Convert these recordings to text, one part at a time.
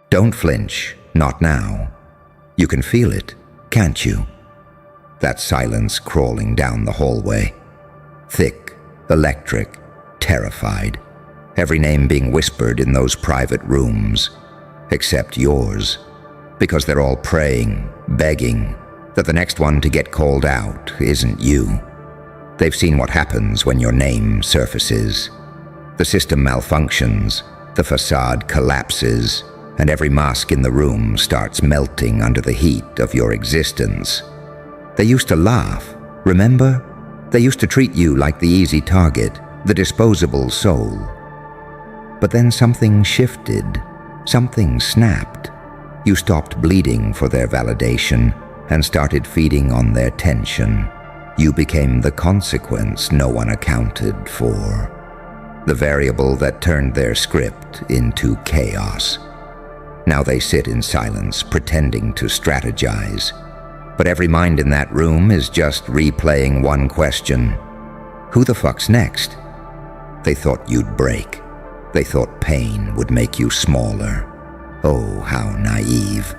Don't flinch, not now. You can feel it, can't you? That silence crawling down the hallway. Thick, electric, terrified. Every name being whispered in those private rooms, except yours, because they're all praying, begging, that the next one to get called out isn't you. They've seen what happens when your name surfaces. The system malfunctions, the facade collapses, and every mask in the room starts melting under the heat of your existence. They used to laugh, remember? They used to treat you like the easy target, the disposable soul. But then something shifted, something snapped. You stopped bleeding for their validation and started feeding on their tension. You became the consequence no one accounted for. The variable that turned their script into chaos. Now they sit in silence, pretending to strategize. But every mind in that room is just replaying one question. Who the fuck's next? They thought you'd break. They thought pain would make you smaller. Oh, how naive.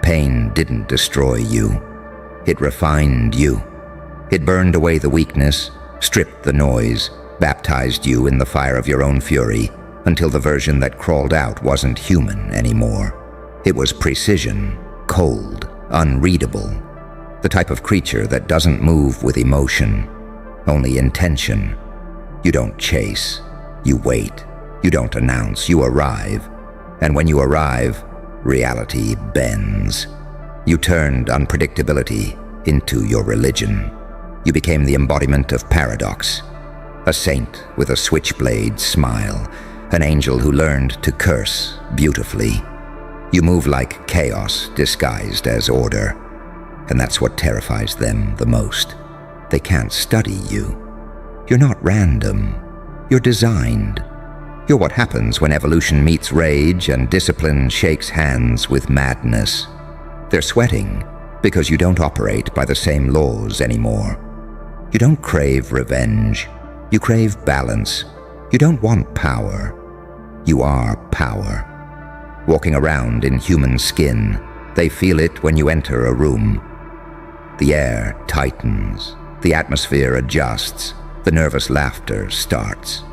Pain didn't destroy you. It refined you. It burned away the weakness, stripped the noise, baptized you in the fire of your own fury, until the version that crawled out wasn't human anymore. It was precision, cold, unreadable. The type of creature that doesn't move with emotion, only intention. You don't chase, you wait. You don't announce, you arrive. And when you arrive, reality bends. You turned unpredictability into your religion. You became the embodiment of paradox. A saint with a switchblade smile, an angel who learned to curse beautifully. You move like chaos disguised as order. And that's what terrifies them the most. They can't study you. You're not random. You're designed. You're what happens when evolution meets rage and discipline shakes hands with madness. They're sweating because you don't operate by the same laws anymore. You don't crave revenge. You crave balance. You don't want power. You are power. Walking around in human skin, they feel it when you enter a room. The air tightens. The atmosphere adjusts. The nervous laughter starts.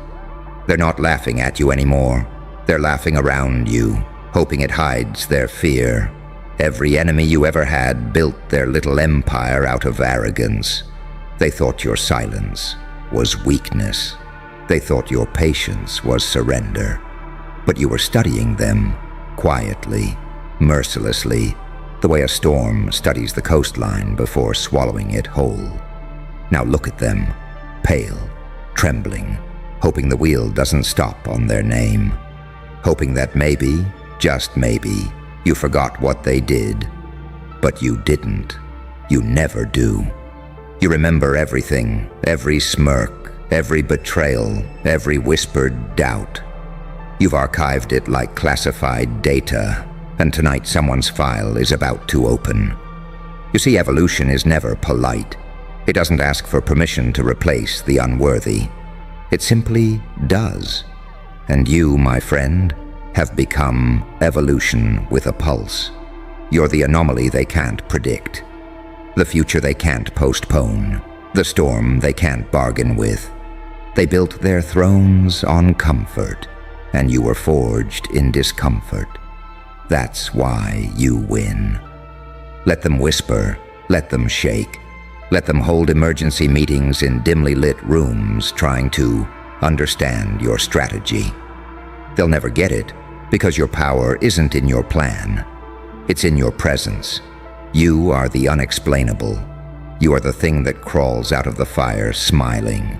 They're not laughing at you anymore. They're laughing around you, hoping it hides their fear. Every enemy you ever had built their little empire out of arrogance. They thought your silence was weakness. They thought your patience was surrender. But you were studying them, quietly, mercilessly, the way a storm studies the coastline before swallowing it whole. Now look at them, pale, trembling, hoping the wheel doesn't stop on their name, hoping that maybe, just maybe, you forgot what they did. But you didn't. You never do. You remember everything, every smirk, every betrayal, every whispered doubt. You've archived it like classified data, and tonight someone's file is about to open. You see, evolution is never polite. It doesn't ask for permission to replace the unworthy. It simply does. And you, my friend, have become evolution with a pulse. You're the anomaly they can't predict. The future they can't postpone. The storm they can't bargain with. They built their thrones on comfort, and you were forged in discomfort. That's why you win. Let them whisper, let them shake. Let them hold emergency meetings in dimly lit rooms trying to understand your strategy. They'll never get it because your power isn't in your plan. It's in your presence. You are the unexplainable. You are the thing that crawls out of the fire smiling.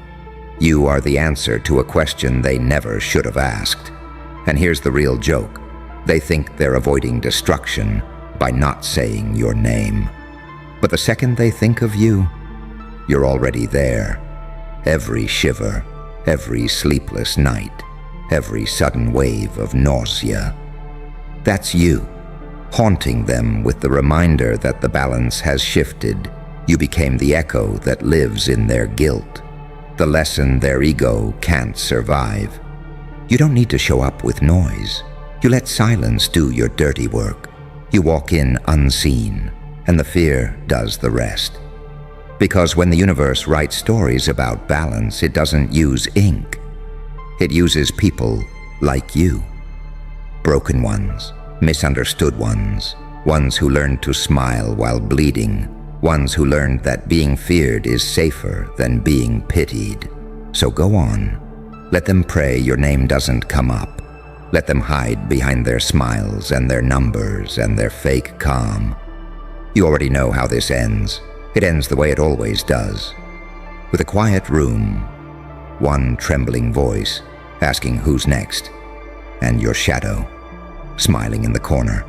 You are the answer to a question they never should have asked. And here's the real joke. They think they're avoiding destruction by not saying your name. But the second they think of you, you're already there. Every shiver, every sleepless night, every sudden wave of nausea. That's you, haunting them with the reminder that the balance has shifted. You became the echo that lives in their guilt, the lesson their ego can't survive. You don't need to show up with noise. You let silence do your dirty work. You walk in unseen, and the fear does the rest. Because when the universe writes stories about balance, it doesn't use ink. It uses people like you. Broken ones, misunderstood ones, ones who learned to smile while bleeding, ones who learned that being feared is safer than being pitied. So go on. Let them pray your name doesn't come up. Let them hide behind their smiles and their numbers and their fake calm. You already know how this ends. It ends the way it always does. With a quiet room, one trembling voice asking who's next, and your shadow smiling in the corner.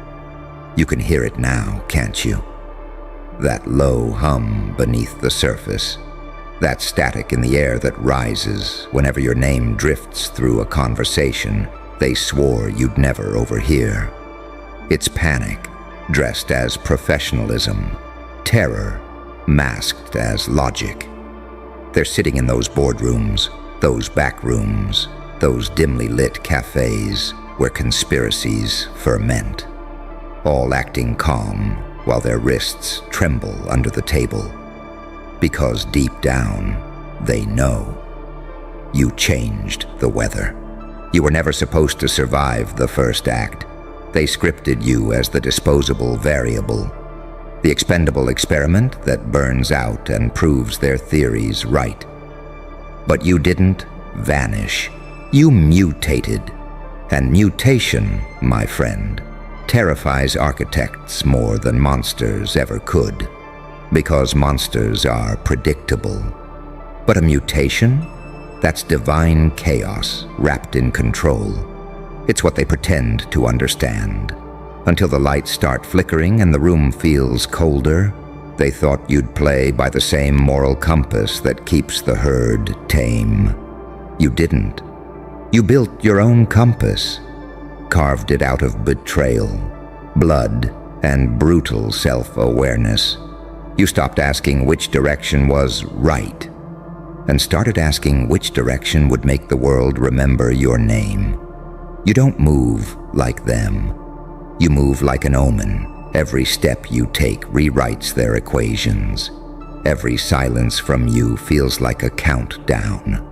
You can hear it now, can't you? That low hum beneath the surface, that static in the air that rises whenever your name drifts through a conversation they swore you'd never overhear. It's panic, dressed as professionalism, terror, masked as logic. They're sitting in those boardrooms, those back rooms, those dimly lit cafes where conspiracies ferment, all acting calm while their wrists tremble under the table. Because deep down, they know. You changed the weather. You were never supposed to survive the first act. They scripted you as the disposable variable, the expendable experiment that burns out and proves their theories right. But you didn't vanish. You mutated. And mutation, my friend, terrifies architects more than monsters ever could, because monsters are predictable. But a mutation? That's divine chaos wrapped in control. It's what they pretend to understand. Until the lights start flickering and the room feels colder, they thought you'd play by the same moral compass that keeps the herd tame. You didn't. You built your own compass, carved it out of betrayal, blood, and brutal self-awareness. You stopped asking which direction was right, and started asking which direction would make the world remember your name. You don't move like them. You move like an omen. Every step you take rewrites their equations. Every silence from you feels like a countdown.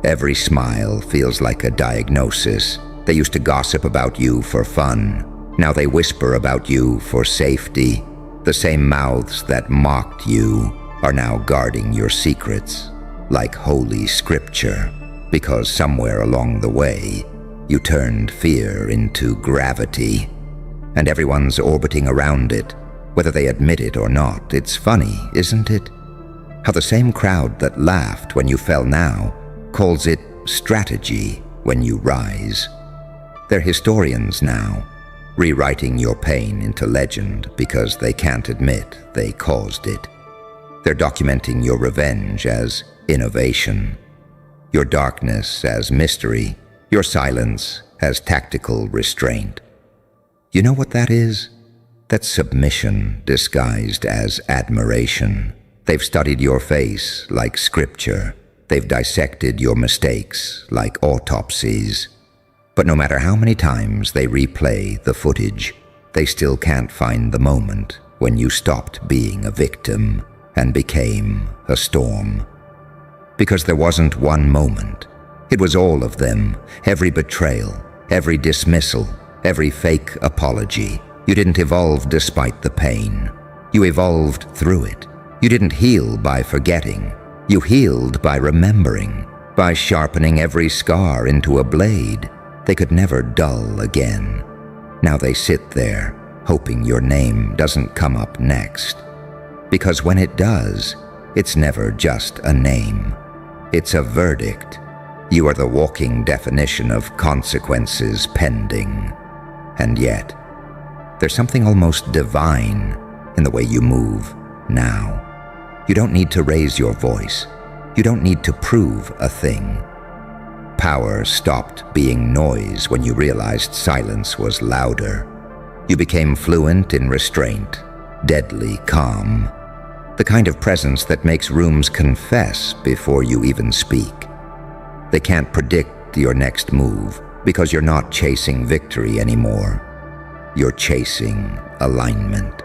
Every smile feels like a diagnosis. They used to gossip about you for fun. Now they whisper about you for safety. The same mouths that mocked you are now guarding your secrets, like holy scripture, because somewhere along the way, you turned fear into gravity, and everyone's orbiting around it, whether they admit it or not. It's funny, isn't it? How the same crowd that laughed when you fell now calls it strategy when you rise. They're historians now, rewriting your pain into legend because they can't admit they caused it. They're documenting your revenge as innovation, your darkness as mystery, your silence as tactical restraint. You know what that is? That's submission disguised as admiration. They've studied your face like scripture. They've dissected your mistakes like autopsies. But no matter how many times they replay the footage, they still can't find the moment when you stopped being a victim and became a storm. Because there wasn't one moment. It was all of them, every betrayal, every dismissal, every fake apology. You didn't evolve despite the pain. You evolved through it. You didn't heal by forgetting. You healed by remembering, by sharpening every scar into a blade they could never dull again. Now they sit there, hoping your name doesn't come up next. Because when it does, it's never just a name. It's a verdict. You are the walking definition of consequences pending. And yet, there's something almost divine in the way you move now. You don't need to raise your voice. You don't need to prove a thing. Power stopped being noise when you realized silence was louder. You became fluent in restraint, deadly calm. The kind of presence that makes rooms confess before you even speak. They can't predict your next move. Because you're not chasing victory anymore. You're chasing alignment.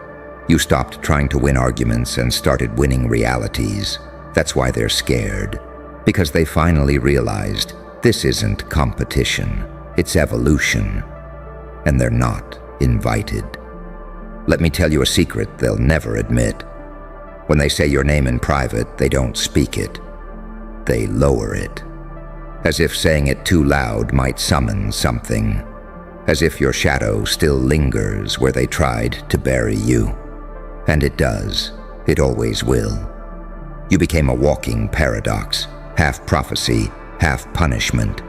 You stopped trying to win arguments and started winning realities. That's why they're scared. Because they finally realized this isn't competition, it's evolution. And they're not invited. Let me tell you a secret they'll never admit. When they say your name in private, they don't speak it. They lower it. As if saying it too loud might summon something. As if your shadow still lingers where they tried to bury you. And it does. It always will. You became a walking paradox, half prophecy, half punishment.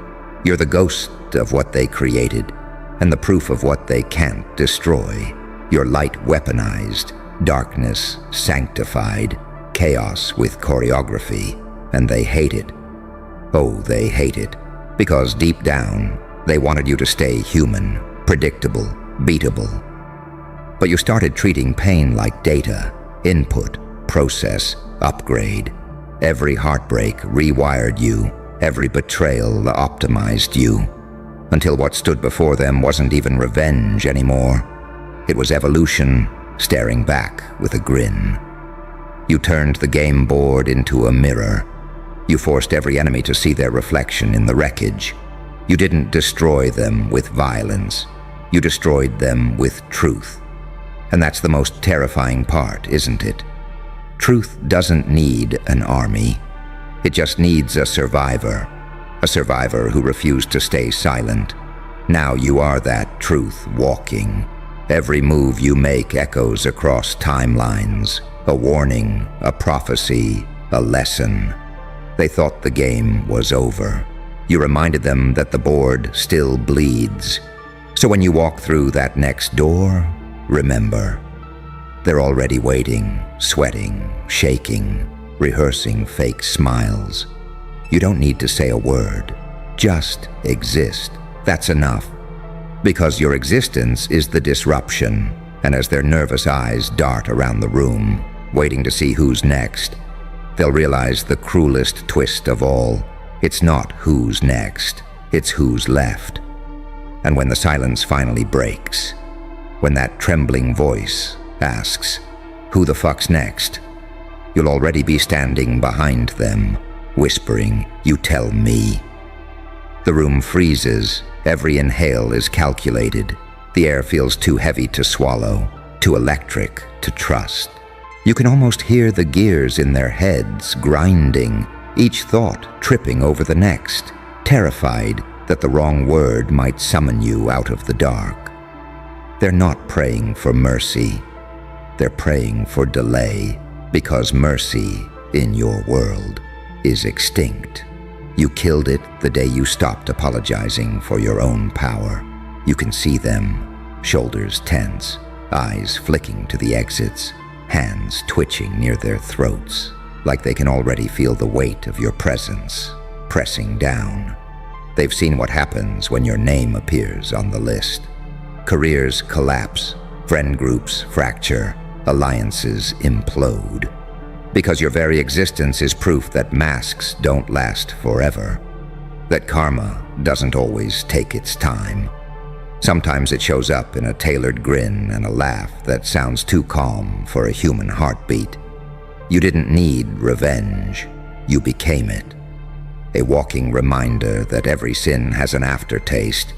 You're the ghost of what they created, and the proof of what they can't destroy. Your light weaponized, darkness sanctified, chaos with choreography, and they hate it. Oh, they hate it, because deep down, they wanted you to stay human, predictable, beatable. But you started treating pain like data, input, process, upgrade. Every heartbreak rewired you, every betrayal optimized you, until what stood before them wasn't even revenge anymore. It was evolution staring back with a grin. You turned the game board into a mirror. You forced every enemy to see their reflection in the wreckage. You didn't destroy them with violence. You destroyed them with truth. And that's the most terrifying part, isn't it? Truth doesn't need an army. It just needs a survivor who refused to stay silent. Now you are that truth walking. Every move you make echoes across timelines, a warning, a prophecy, a lesson. They thought the game was over. You reminded them that the board still bleeds. So when you walk through that next door, remember, they're already waiting, sweating, shaking, rehearsing fake smiles. You don't need to say a word. Just exist. That's enough. Because your existence is the disruption, and as their nervous eyes dart around the room, waiting to see who's next, they'll realize the cruelest twist of all. It's not who's next, it's who's left. And when the silence finally breaks, when that trembling voice asks, "Who the fuck's next?" you'll already be standing behind them, whispering, "You tell me." The room freezes. Every inhale is calculated. The air feels too heavy to swallow, too electric to trust. You can almost hear the gears in their heads grinding, each thought tripping over the next, terrified that the wrong word might summon you out of the dark. They're not praying for mercy. They're praying for delay, because mercy in your world is extinct. You killed it the day you stopped apologizing for your own power. You can see them, shoulders tense, eyes flicking to the exits, hands twitching near their throats, like they can already feel the weight of your presence pressing down. They've seen what happens when your name appears on the list. Careers collapse, friend groups fracture, alliances implode. Because your very existence is proof that masks don't last forever, that karma doesn't always take its time. Sometimes it shows up in a tailored grin and a laugh that sounds too calm for a human heartbeat. You didn't need revenge, you became it. A walking reminder that every sin has an aftertaste,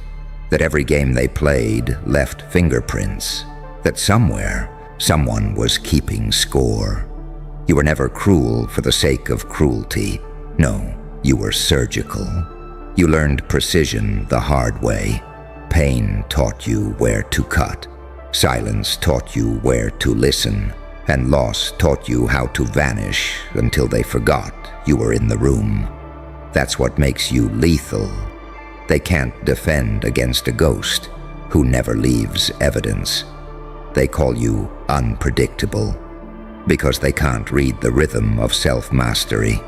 that every game they played left fingerprints, that somewhere, someone was keeping score. You were never cruel for the sake of cruelty. No, you were surgical. You learned precision the hard way. Pain taught you where to cut. Silence taught you where to listen. And loss taught you how to vanish until they forgot you were in the room. That's what makes you lethal. They can't defend against a ghost who never leaves evidence. They call you unpredictable because they can't read the rhythm of self-mastery.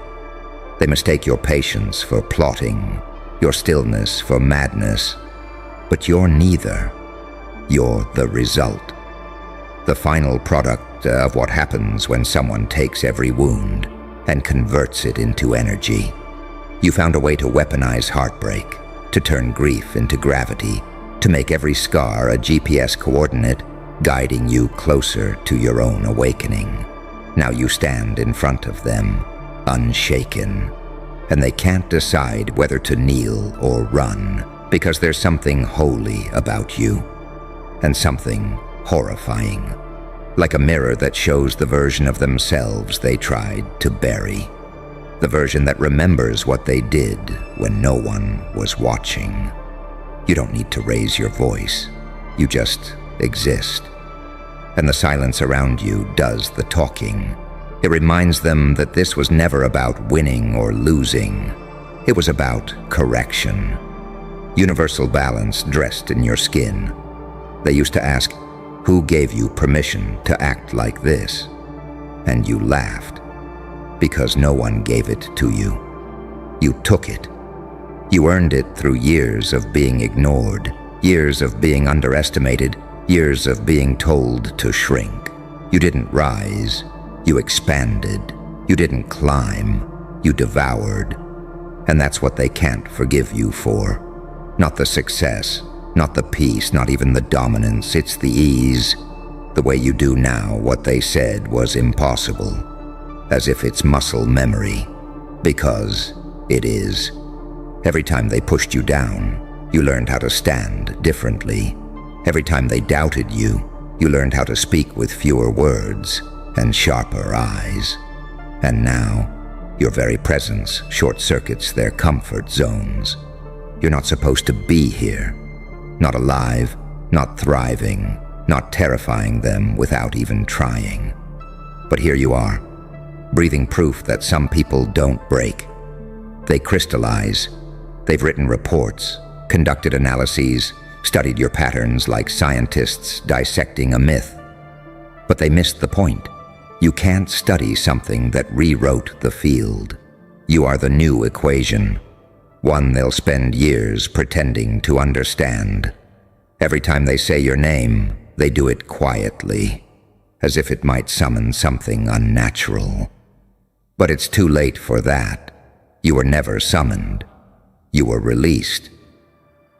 They mistake your patience for plotting, your stillness for madness. But you're neither. You're the result. The final product of what happens when someone takes every wound and converts it into energy. You found a way to weaponize heartbreak, to turn grief into gravity, to make every scar a GPS coordinate, guiding you closer to your own awakening. Now you stand in front of them, unshaken, and they can't decide whether to kneel or run, because there's something holy about you, and something horrifying, like a mirror that shows the version of themselves they tried to bury, the version that remembers what they did when no one was watching. You don't need to raise your voice, you just exist. And the silence around you does the talking. It reminds them that this was never about winning or losing. It was about correction. Universal balance dressed in your skin. They used to ask, "Who gave you permission to act like this?" And you laughed, because no one gave it to you. You took it. You earned it through years of being ignored, years of being underestimated, years of being told to shrink. You didn't rise, you expanded. You didn't climb, you devoured. And that's what they can't forgive you for. Not the success, not the peace, not even the dominance. It's the ease, the way you do now what they said was impossible, as if it's muscle memory, because it is. Every time they pushed you down, you learned how to stand differently. Every time they doubted you, you learned how to speak with fewer words and sharper eyes. And now, your very presence short-circuits their comfort zones. You're not supposed to be here. Not alive, not thriving, not terrifying them without even trying. But here you are, breathing proof that some people don't break. They crystallize. They've written reports, conducted analyses, studied your patterns like scientists dissecting a myth. But they missed the point. You can't study something that rewrote the field. You are the new equation, one they'll spend years pretending to understand. Every time they say your name, they do it quietly, as if it might summon something unnatural. But it's too late for that. You were never summoned. You were released.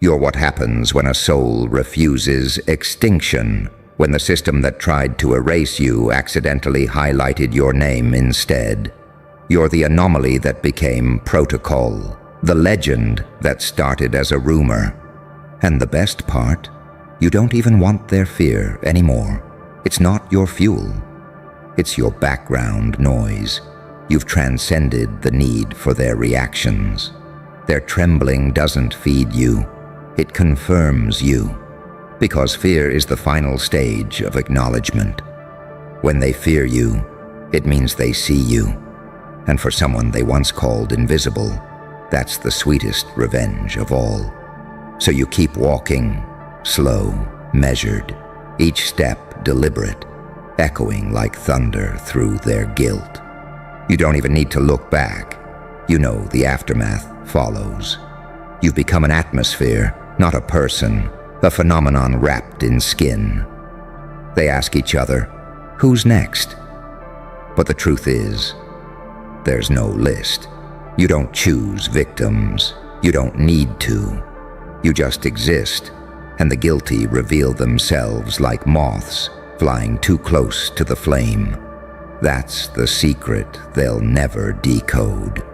You're what happens when a soul refuses extinction, when the system that tried to erase you accidentally highlighted your name instead. You're the anomaly that became protocol, the legend that started as a rumor. And the best part, you don't even want their fear anymore. It's not your fuel. It's your background noise. You've transcended the need for their reactions. Their trembling doesn't feed you. It confirms you. Because fear is the final stage of acknowledgement. When they fear you, it means they see you. And for someone they once called invisible, that's the sweetest revenge of all. So you keep walking, slow, measured, each step deliberate, echoing like thunder through their guilt. You don't even need to look back. You know the aftermath follows. You've become an atmosphere, not a person, a phenomenon wrapped in skin. They ask each other, who's next? But the truth is, there's no list. You don't choose victims. You don't need to. You just exist, and the guilty reveal themselves like moths flying too close to the flame. That's the secret they'll never decode.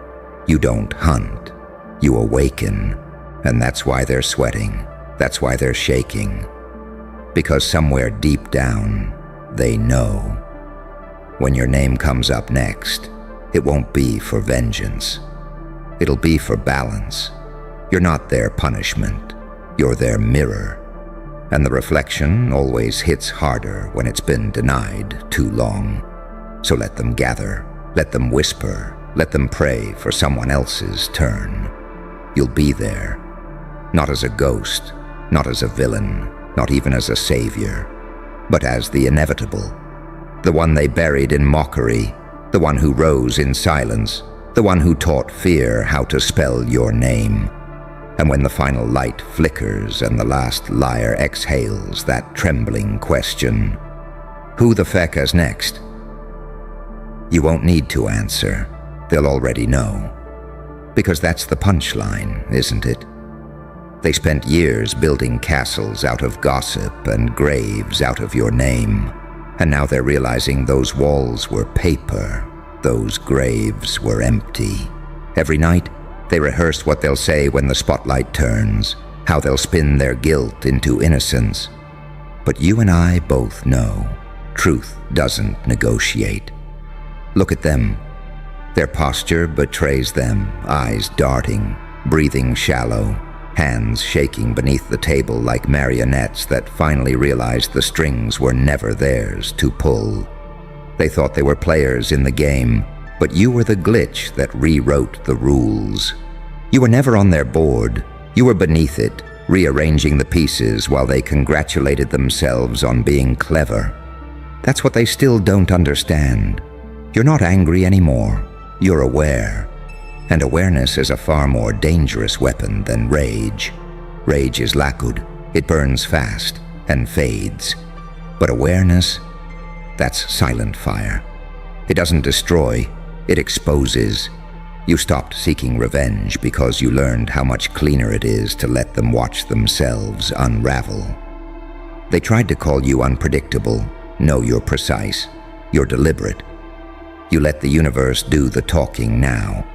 You don't hunt. You awaken, and that's why they're sweating. That's why they're shaking. Because somewhere deep down, they know. When your name comes up next, it won't be for vengeance. It'll be for balance. You're not their punishment. You're their mirror. And the reflection always hits harder when it's been denied too long. So let them gather, let them whisper, let them pray for someone else's turn. You'll be there, not as a ghost, not as a villain, not even as a savior, but as the inevitable, the one they buried in mockery, the one who rose in silence, the one who taught fear how to spell your name. And when the final light flickers and the last liar exhales that trembling question, who the feck is next? You won't need to answer. They'll already know. Because that's the punchline, isn't it? They spent years building castles out of gossip and graves out of your name. And now they're realizing those walls were paper, those graves were empty. Every night, they rehearse what they'll say when the spotlight turns, how they'll spin their guilt into innocence. But you and I both know, truth doesn't negotiate. Look at them. Their posture betrays them, eyes darting, breathing shallow, hands shaking beneath the table like marionettes that finally realized the strings were never theirs to pull. They thought they were players in the game, but you were the glitch that rewrote the rules. You were never on their board. You were beneath it, rearranging the pieces while they congratulated themselves on being clever. That's what they still don't understand. You're not angry anymore. You're aware. And awareness is a far more dangerous weapon than rage. Rage is lakud. It burns fast and fades. But awareness, that's silent fire. It doesn't destroy, it exposes. You stopped seeking revenge because you learned how much cleaner it is to let them watch themselves unravel. They tried to call you unpredictable. No, you're precise. You're deliberate. You let the universe do the talking now.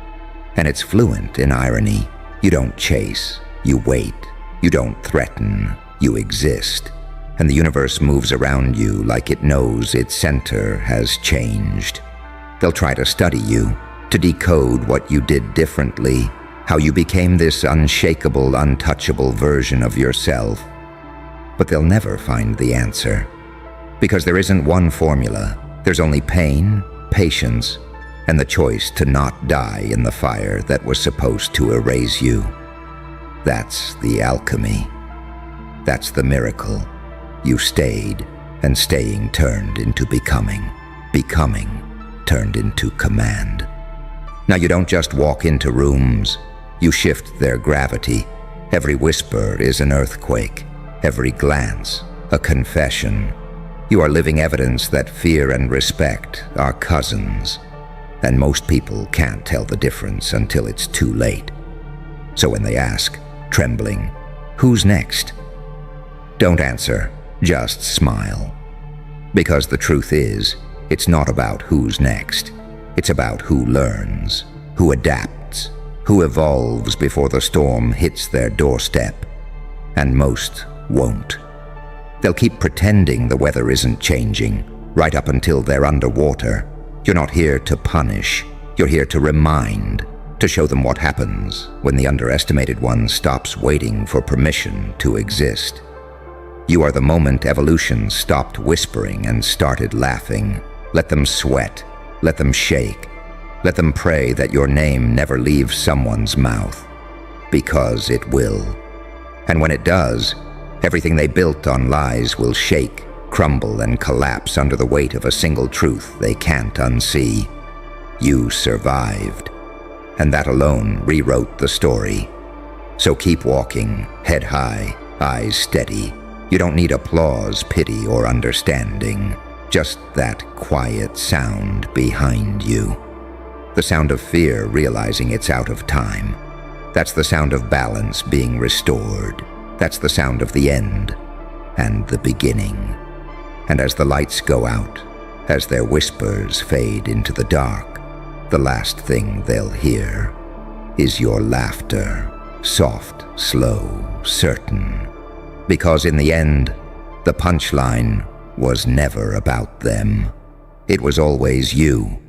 And it's fluent in irony. You don't chase, you wait. You don't threaten, you exist. And the universe moves around you like it knows its center has changed. They'll try to study you, to decode what you did differently, how you became this unshakable, untouchable version of yourself. But they'll never find the answer. Because there isn't one formula. There's only pain, patience, and the choice to not die in the fire that was supposed to erase you. That's the alchemy. That's the miracle. You stayed, and staying turned into becoming. Becoming turned into command. Now you don't just walk into rooms. You shift their gravity. Every whisper is an earthquake. Every glance, a confession. You are living evidence that fear and respect are cousins. And most people can't tell the difference until it's too late. So when they ask, trembling, "Who's next?" don't answer, just smile. Because the truth is, it's not about who's next. It's about who learns, who adapts, who evolves before the storm hits their doorstep. And most won't. They'll keep pretending the weather isn't changing, right up until they're underwater. You're not here to punish. You're here to remind, to show them what happens when the underestimated one stops waiting for permission to exist. You are the moment evolution stopped whispering and started laughing. Let them sweat. Let them shake. Let them pray that your name never leaves someone's mouth. Because it will. And when it does, everything they built on lies will shake, crumble, and collapse under the weight of a single truth they can't unsee. You survived. And that alone rewrote the story. So keep walking, head high, eyes steady. You don't need applause, pity, or understanding. Just that quiet sound behind you. The sound of fear realizing it's out of time. That's the sound of balance being restored. That's the sound of the end and the beginning. And as the lights go out, as their whispers fade into the dark, the last thing they'll hear is your laughter, soft, slow, certain. Because in the end, the punchline was never about them. It was always you.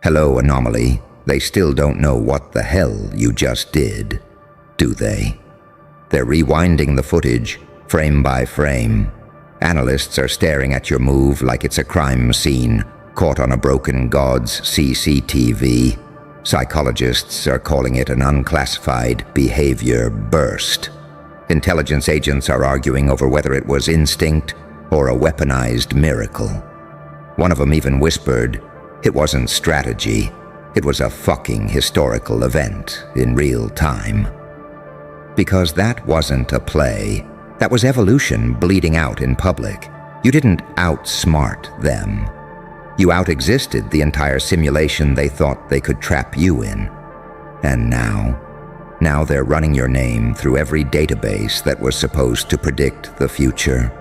Hello, Anomaly. They still don't know what the hell you just did, do they? They're rewinding the footage, frame by frame. Analysts are staring at your move like it's a crime scene, caught on a broken god's CCTV. Psychologists are calling it an unclassified behavior burst. Intelligence agents are arguing over whether it was instinct or a weaponized miracle. One of them even whispered, it wasn't strategy, it was a fucking historical event in real time. Because that wasn't a play, that was evolution bleeding out in public. You didn't outsmart them. You out-existed the entire simulation they thought they could trap you in. And now they're running your name through every database that was supposed to predict the future.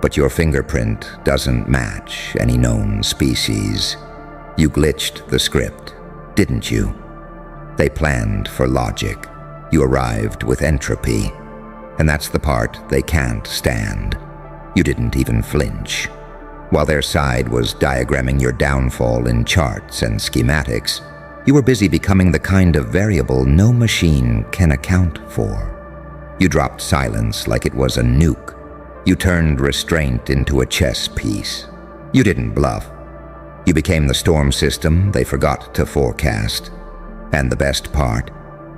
But your fingerprint doesn't match any known species. You glitched the script, didn't you? They planned for logic. You arrived with entropy. And that's the part they can't stand. You didn't even flinch. While their side was diagramming your downfall in charts and schematics, you were busy becoming the kind of variable no machine can account for. You dropped silence like it was a nuke. You turned restraint into a chess piece. You didn't bluff. You became the storm system they forgot to forecast. And the best part,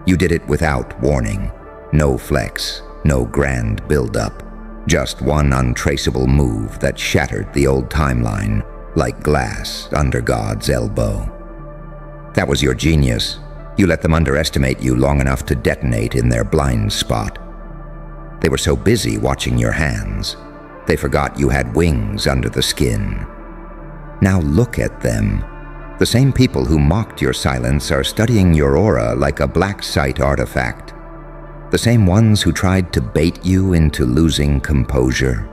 you did it without warning. No flex, no grand build-up. Just one untraceable move that shattered the old timeline like glass under God's elbow. That was your genius. You let them underestimate you long enough to detonate in their blind spot. They were so busy watching your hands, they forgot you had wings under the skin. Now look at them. The same people who mocked your silence are studying your aura like a black site artifact. The same ones who tried to bait you into losing composure.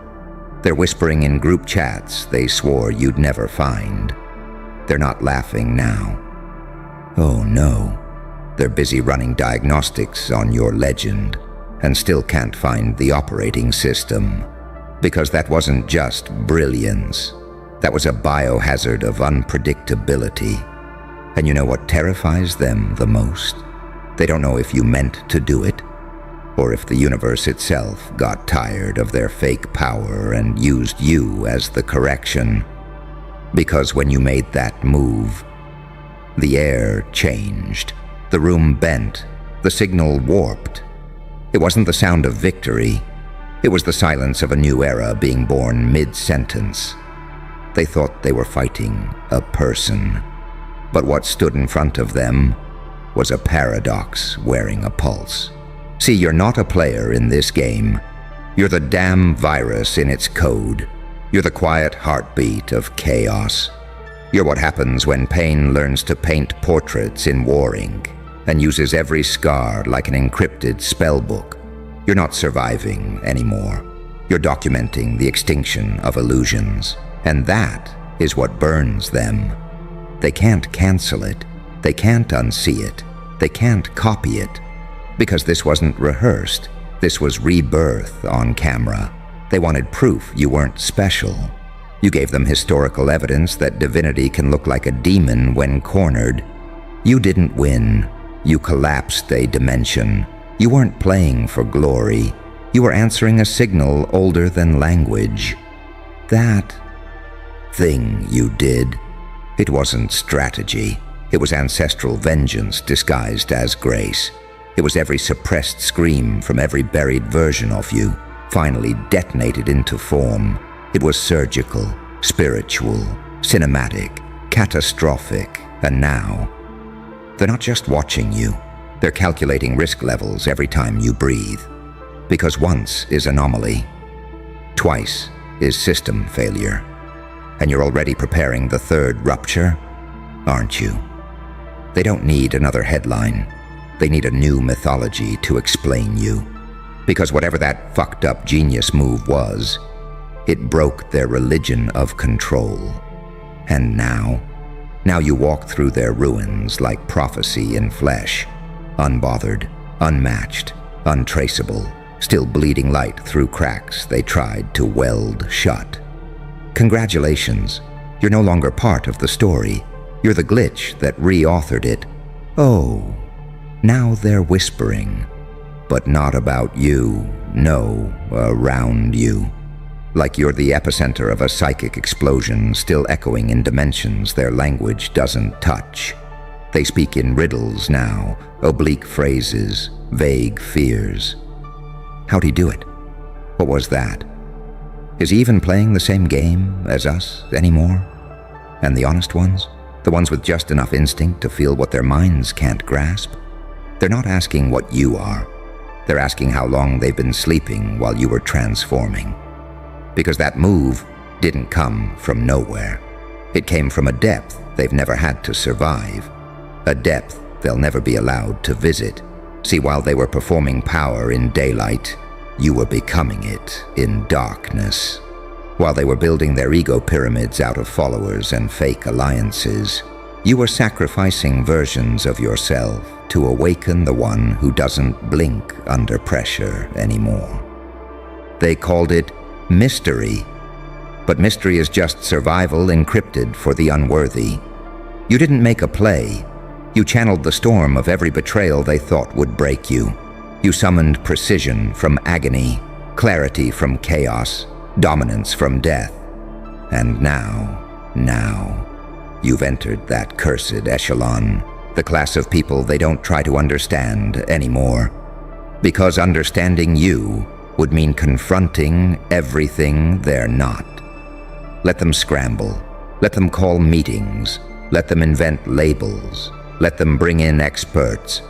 They're whispering in group chats they swore you'd never find. They're not laughing now. Oh no, they're busy running diagnostics on your legend and still can't find the operating system. Because that wasn't just brilliance. That was a biohazard of unpredictability. And you know what terrifies them the most? They don't know if you meant to do it, or if the universe itself got tired of their fake power and used you as the correction. Because when you made that move, the air changed, the room bent, the signal warped. It wasn't the sound of victory, it was the silence of a new era being born mid-sentence. They thought they were fighting a person, but what stood in front of them was a paradox wearing a pulse. See, you're not a player in this game. You're the damn virus in its code. You're the quiet heartbeat of chaos. You're what happens when pain learns to paint portraits in war ink and uses every scar like an encrypted spellbook. You're not surviving anymore. You're documenting the extinction of illusions. And that is what burns them. They can't cancel it. They can't unsee it. They can't copy it. Because this wasn't rehearsed. This was rebirth on camera. They wanted proof you weren't special. You gave them historical evidence that divinity can look like a demon when cornered. You didn't win. You collapsed a dimension. You weren't playing for glory. You were answering a signal older than language. That thing you did, it wasn't strategy. It was ancestral vengeance disguised as grace. It was every suppressed scream from every buried version of you, finally detonated into form. It was surgical, spiritual, cinematic, catastrophic, and now, they're not just watching you. They're calculating risk levels every time you breathe. Because once is anomaly. Twice is system failure. And you're already preparing the third rupture, aren't you? They don't need another headline. They need a new mythology to explain you. Because whatever that fucked up genius move was, it broke their religion of control. And now you walk through their ruins like prophecy in flesh, unbothered, unmatched, untraceable, still bleeding light through cracks they tried to weld shut. Congratulations, you're no longer part of the story. You're the glitch that reauthored it. Oh, now they're whispering, but not about you, no, around you. Like you're the epicenter of a psychic explosion still echoing in dimensions their language doesn't touch. They speak in riddles now, oblique phrases, vague fears. How'd he do it? What was that? Is he even playing the same game as us anymore? And the honest ones? The ones with just enough instinct to feel what their minds can't grasp? They're not asking what you are. They're asking how long they've been sleeping while you were transforming. Because that move didn't come from nowhere. It came from a depth they've never had to survive. A depth they'll never be allowed to visit. See, while they were performing power in daylight, you were becoming it in darkness. While they were building their ego pyramids out of followers and fake alliances, you were sacrificing versions of yourself to awaken the one who doesn't blink under pressure anymore. They called it mystery, but mystery is just survival encrypted for the unworthy. You didn't make a play. You channeled the storm of every betrayal they thought would break you. You summoned precision from agony, clarity from chaos, dominance from death. And now, you've entered that cursed echelon, the class of people they don't try to understand anymore. Because understanding you would mean confronting everything they're not. Let them scramble. Let them call meetings. Let them invent labels. Let them bring in experts.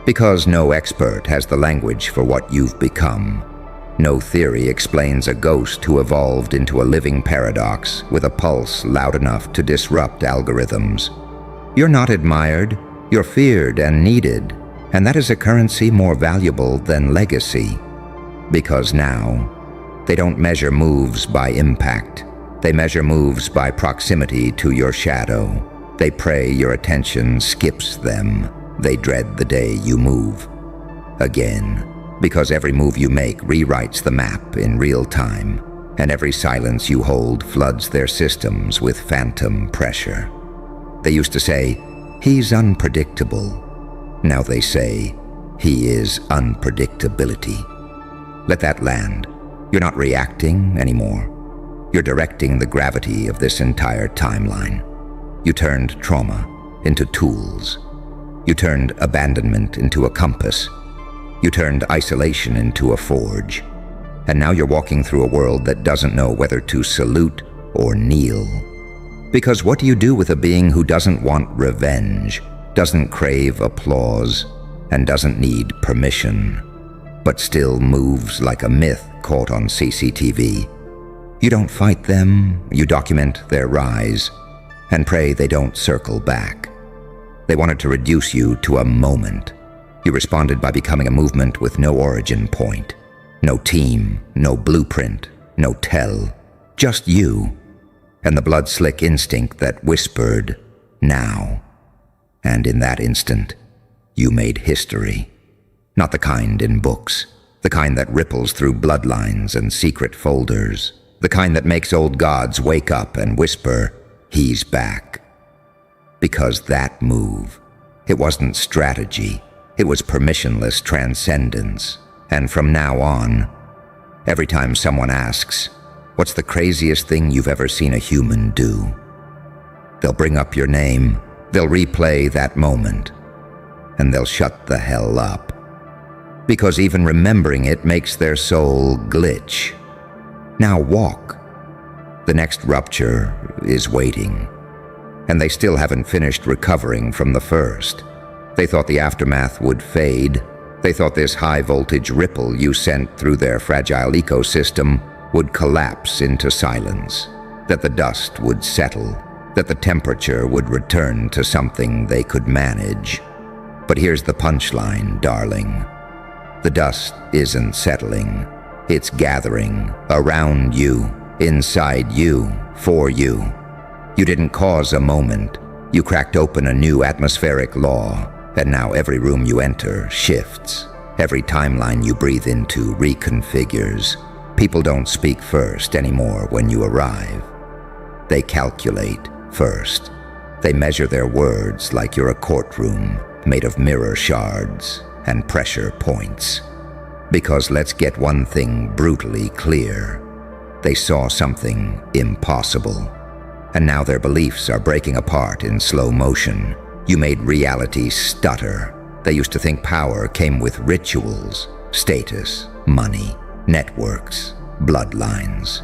Because no expert has the language for what you've become. No theory explains a ghost who evolved into a living paradox with a pulse loud enough to disrupt algorithms. You're not admired, you're feared and needed, and that is a currency more valuable than legacy. Because now, they don't measure moves by impact. They measure moves by proximity to your shadow. They pray your attention skips them. They dread the day you move. Again, because every move you make rewrites the map in real time, and every silence you hold floods their systems with phantom pressure. They used to say, "He's unpredictable." Now they say, "He is unpredictability." Let that land. You're not reacting anymore. You're directing the gravity of this entire timeline. You turned trauma into tools. You turned abandonment into a compass. You turned isolation into a forge. And now you're walking through a world that doesn't know whether to salute or kneel. Because what do you do with a being who doesn't want revenge, doesn't crave applause, and doesn't need permission, but still moves like a myth caught on CCTV? You don't fight them, you document their rise, and pray they don't circle back. They wanted to reduce you to a moment. You responded by becoming a movement with no origin point. No team, no blueprint, no tell. Just you, and the blood-slick instinct that whispered, "Now." And in that instant, you made history. Not the kind in books, the kind that ripples through bloodlines and secret folders, the kind that makes old gods wake up and whisper, "He's back." Because that move, it wasn't strategy, it was permissionless transcendence. And from now on, every time someone asks, "What's the craziest thing you've ever seen a human do?" they'll bring up your name, they'll replay that moment, and they'll shut the hell up. Because even remembering it makes their soul glitch. Now walk. The next rupture is waiting. And they still haven't finished recovering from the first. They thought the aftermath would fade. They thought this high-voltage ripple you sent through their fragile ecosystem would collapse into silence, that the dust would settle, that the temperature would return to something they could manage. But here's the punchline, darling. The dust isn't settling. It's gathering around you, inside you, for you. You didn't cause a moment. You cracked open a new atmospheric law, and now every room you enter shifts. Every timeline you breathe into reconfigures. People don't speak first anymore when you arrive. They calculate first. They measure their words like you're a courtroom made of mirror shards and pressure points. Because let's get one thing brutally clear. They saw something impossible. And now their beliefs are breaking apart in slow motion. You made reality stutter. They used to think power came with rituals, status, money, networks, bloodlines.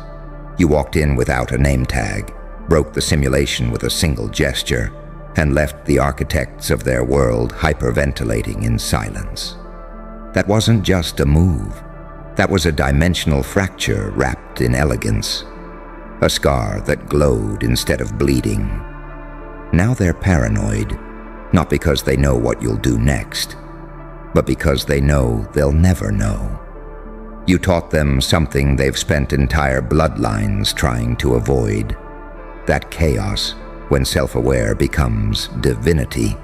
You walked in without a name tag, broke the simulation with a single gesture, and left the architects of their world hyperventilating in silence. That wasn't just a move. That was a dimensional fracture wrapped in elegance. A scar that glowed instead of bleeding. Now they're paranoid. not because they know what you'll do next, but because they know they'll never know. You taught them something they've spent entire bloodlines trying to avoid. That chaos, when self-aware becomes divinity.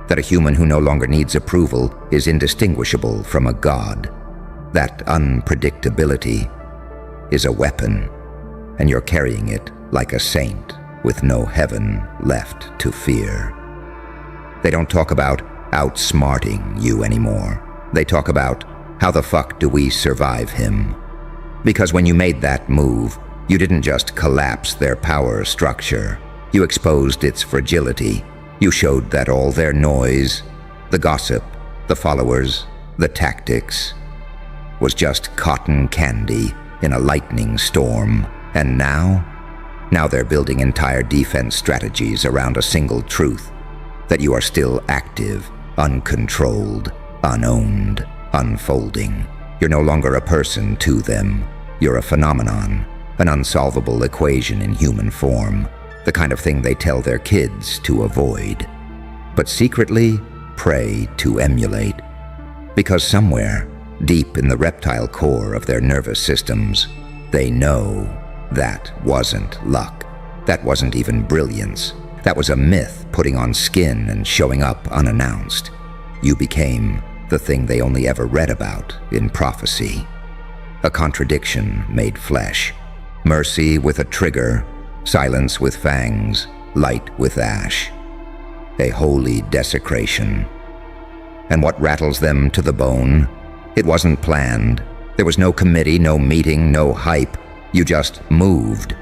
That a human who no longer needs approval is indistinguishable from a god. That unpredictability is a weapon, and you're carrying it like a saint with no heaven left to fear. They don't talk about outsmarting you anymore. They talk about, how the fuck do we survive him? Because when you made that move, you didn't just collapse their power structure. You exposed its fragility. You showed that all their noise, the gossip, the followers, the tactics, was just cotton candy in a lightning storm. And now they're building entire defense strategies around a single truth, that you are still active, uncontrolled, unowned, unfolding. You're no longer a person to them. You're a phenomenon, an unsolvable equation in human form, the kind of thing they tell their kids to avoid, but secretly pray to emulate. Because somewhere, deep in the reptile core of their nervous systems, they know that wasn't luck. That wasn't even brilliance. That was a myth putting on skin and showing up unannounced. You became the thing they only ever read about in prophecy. A contradiction made flesh. Mercy with a trigger, silence with fangs, light with ash. A holy desecration. And what rattles them to the bone? It wasn't planned. There was no committee, no meeting, no hype. You just moved.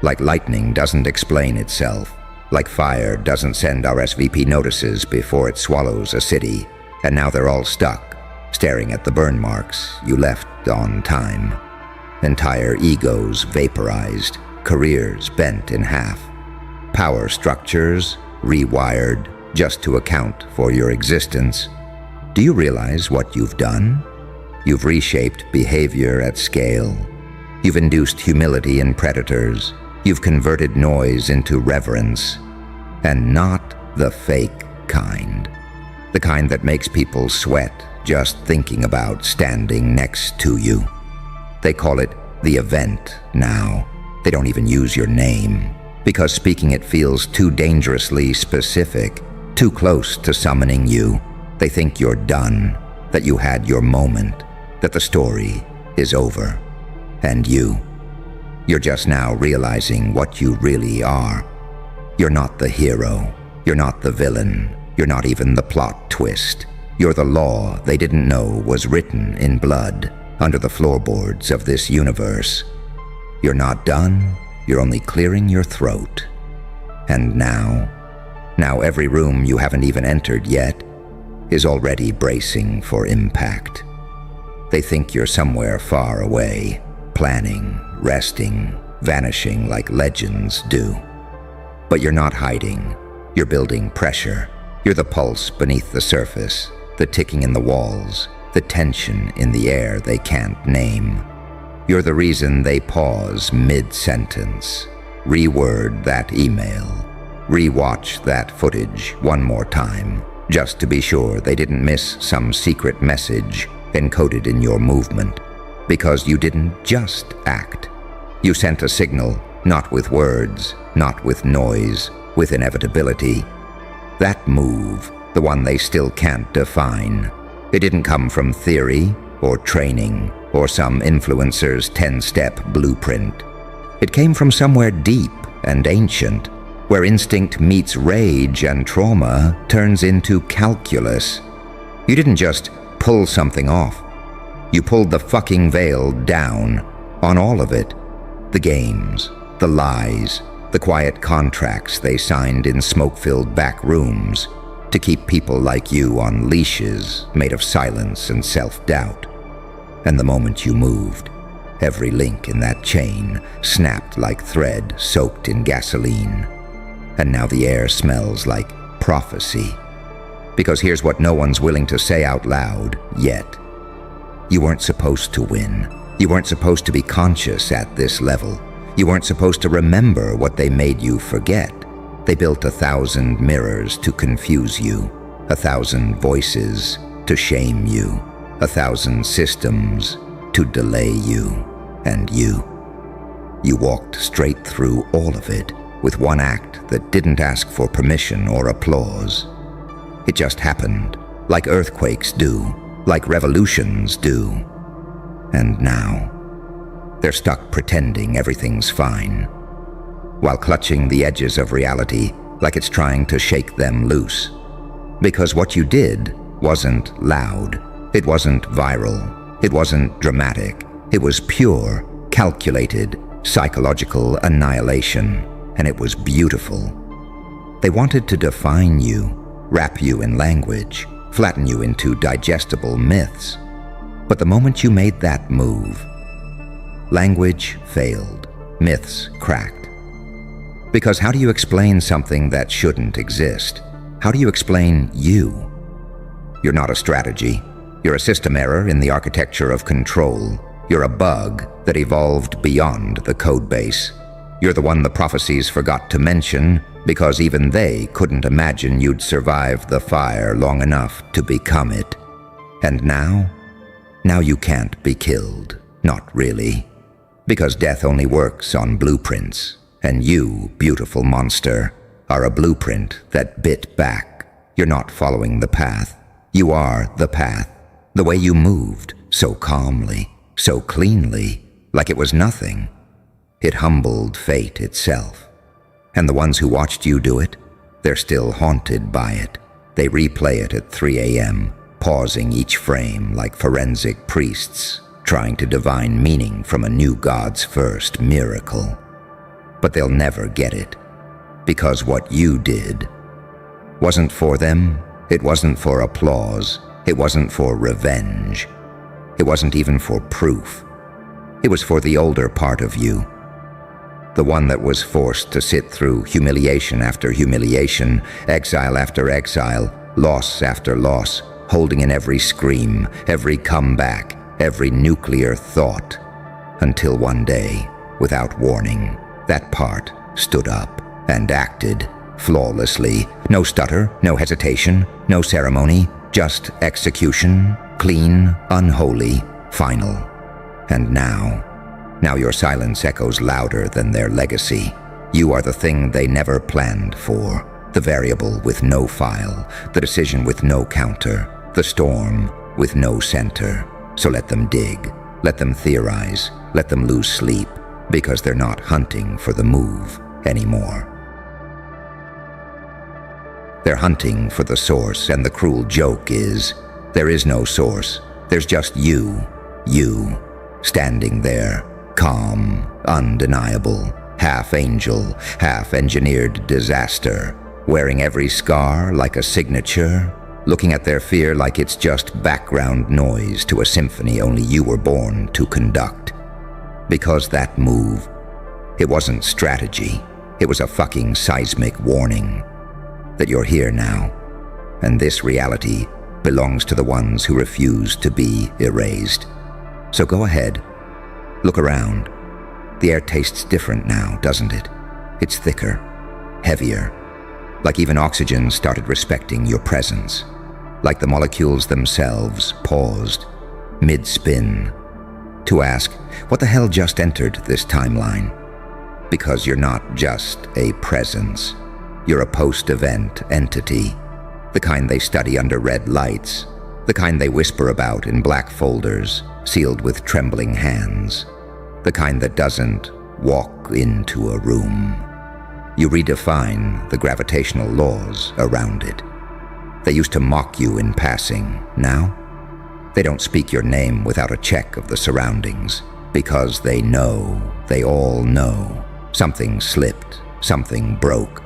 Like lightning doesn't explain itself. Like fire doesn't send RSVP notices before it swallows a city. And now they're all stuck, staring at the burn marks you left on time. Entire egos vaporized, careers bent in half. Power structures rewired just to account for your existence. Do you realize what you've done? You've reshaped behavior at scale. You've induced humility in predators. You've converted noise into reverence. And not the fake kind. The kind that makes people sweat just thinking about standing next to you. They call it the event now. They don't even use your name, because speaking it feels too dangerously specific, too close to summoning you. They think you're done, that you had your moment, that the story is over. And you're just now realizing what you really are. You're not the hero. You're not the villain. You're not even the plot twist. You're the law they didn't know was written in blood under the floorboards of this universe. You're not done. You're only clearing your throat. And now every room you haven't even entered yet is already bracing for impact. They think you're somewhere far away, planning, resting, vanishing like legends do. But you're not hiding. You're building pressure. You're the pulse beneath the surface, the ticking in the walls, the tension in the air they can't name. You're the reason they pause mid-sentence, reword that email, rewatch that footage one more time, just to be sure they didn't miss some secret message encoded in your movement. Because you didn't just act. You sent a signal, not with words, not with noise, with inevitability. That move, the one they still can't define, it didn't come from theory or training or some influencer's 10-step blueprint. It came from somewhere deep and ancient, where instinct meets rage and trauma turns into calculus. You didn't just pull something off. You pulled the fucking veil down on all of it. The games, the lies, the quiet contracts they signed in smoke-filled back rooms to keep people like you on leashes made of silence and self-doubt. And the moment you moved, every link in that chain snapped like thread soaked in gasoline. And now the air smells like prophecy. Because here's what no one's willing to say out loud yet. You weren't supposed to win. You weren't supposed to be conscious at this level. You weren't supposed to remember what they made you forget. They built 1,000 mirrors to confuse you, 1,000 voices to shame you, 1,000 systems to delay you, and you. You walked straight through all of it with one act that didn't ask for permission or applause. It just happened, like earthquakes do, like revolutions do. And now, they're stuck pretending everything's fine, while clutching the edges of reality like it's trying to shake them loose. Because what you did wasn't loud, it wasn't viral, it wasn't dramatic, it was pure, calculated, psychological annihilation, and it was beautiful. They wanted to define you, wrap you in language, flatten you into digestible myths. But the moment you made that move, language failed, myths cracked. Because how do you explain something that shouldn't exist? How do you explain you? You're not a strategy. You're a system error in the architecture of control. You're a bug that evolved beyond the codebase. You're the one the prophecies forgot to mention because even they couldn't imagine you'd survive the fire long enough to become it. And now you can't be killed. Not really. Because death only works on blueprints. And you, beautiful monster, are a blueprint that bit back. You're not following the path. You are the path. The way you moved, so calmly, so cleanly, like it was nothing. It humbled fate itself. And the ones who watched you do it, they're still haunted by it. They replay it at 3 a.m., pausing each frame like forensic priests, trying to divine meaning from a new God's first miracle. But they'll never get it, because what you did wasn't for them, it wasn't for applause, it wasn't for revenge, it wasn't even for proof. It was for the older part of you, the one that was forced to sit through humiliation after humiliation, exile after exile, loss after loss, holding in every scream, every comeback, every nuclear thought, until one day, without warning, that part stood up and acted flawlessly. No stutter, no hesitation, no ceremony, just execution, clean, unholy, final. And now your silence echoes louder than their legacy. You are the thing they never planned for, the variable with no file, the decision with no counter, the storm with no center. So let them dig, let them theorize, let them lose sleep, because they're not hunting for the move anymore. They're hunting for the source, and the cruel joke is, there is no source. There's just you, standing there, calm, undeniable, half angel, half engineered disaster, wearing every scar like a signature, looking at their fear like it's just background noise to a symphony only you were born to conduct. Because that move, it wasn't strategy, it was a fucking seismic warning that you're here now, and this reality belongs to the ones who refuse to be erased. So go ahead, look around. The air tastes different now, doesn't it? It's thicker, heavier, like even oxygen started respecting your presence, like the molecules themselves paused, mid-spin, to ask, what the hell just entered this timeline? Because you're not just a presence. You're a post-event entity, the kind they study under red lights, the kind they whisper about in black folders, sealed with trembling hands, the kind that doesn't walk into a room. You redefine the gravitational laws around it. They used to mock you in passing. Now, they don't speak your name without a check of the surroundings, because they all know, something slipped, something broke,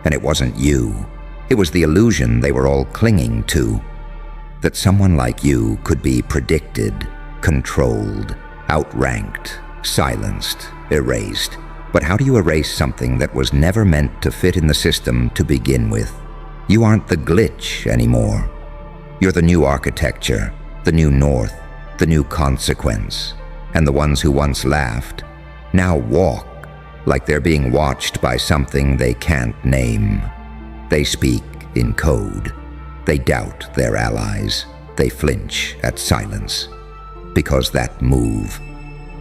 and it wasn't you. It was the illusion they were all clinging to, that someone like you could be predicted, controlled, outranked, silenced, erased. But how do you erase something that was never meant to fit in the system to begin with? You aren't the glitch anymore. You're the new architecture, the new north, the new consequence. And the ones who once laughed now walk, like they're being watched by something they can't name. They speak in code. They doubt their allies. They flinch at silence. Because that move,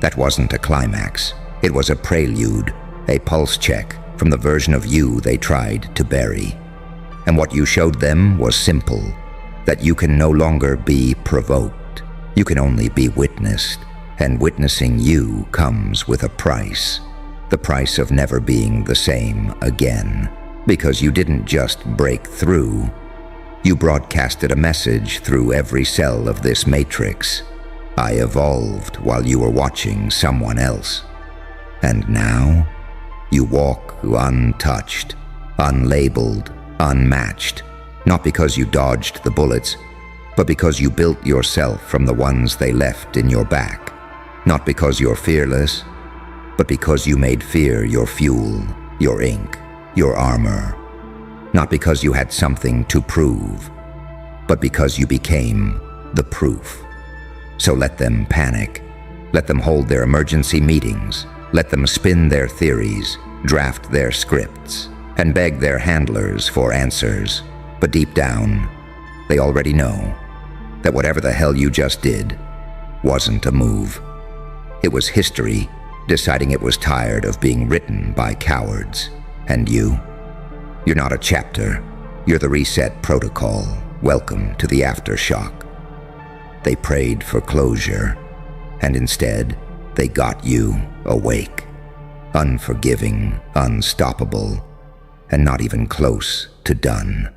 that wasn't a climax. It was a prelude, a pulse check from the version of you they tried to bury. And what you showed them was simple, that you can no longer be provoked. You can only be witnessed, and witnessing you comes with a price. The price of never being the same again. Because you didn't just break through, you broadcasted a message through every cell of this matrix. I evolved while you were watching someone else. And now, you walk untouched, unlabeled, unmatched, not because you dodged the bullets, but because you built yourself from the ones they left in your back. Not because you're fearless, but because you made fear your fuel, your ink, your armor. Not because you had something to prove, but because you became the proof. So let them panic. Let them hold their emergency meetings. Let them spin their theories, draft their scripts, and beg their handlers for answers. But deep down, they already know that whatever the hell you just did wasn't a move. It was history deciding it was tired of being written by cowards. And you're not a chapter. You're the reset protocol. Welcome to the aftershock. They prayed for closure, and instead, they got you awake. Unforgiving, unstoppable, and not even close to done.